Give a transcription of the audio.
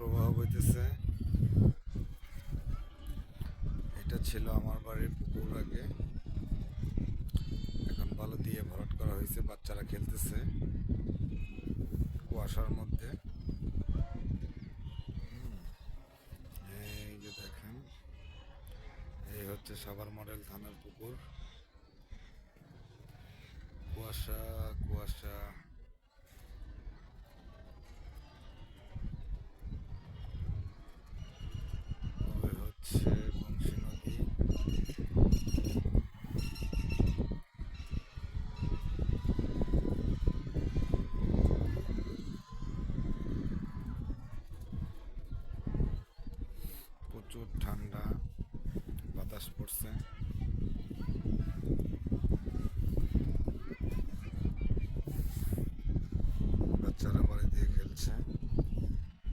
প্রবাহ বইতেছে। এটা ছিল আমার বাড়ির পুকুর আগে, এখন বালু দিয়ে ভরাট করা হয়েছে। বাচ্চারা খেলতেছে কুয়াশার মধ্যে। এই যে দেখেন, এই হচ্ছে সাভার মডেল থানার পুকুর। কুয়াশা কুয়াশা। ওই হচ্ছে বংশী নদী। প্রচুর ঠান্ডা, বাতাস পড়ছে।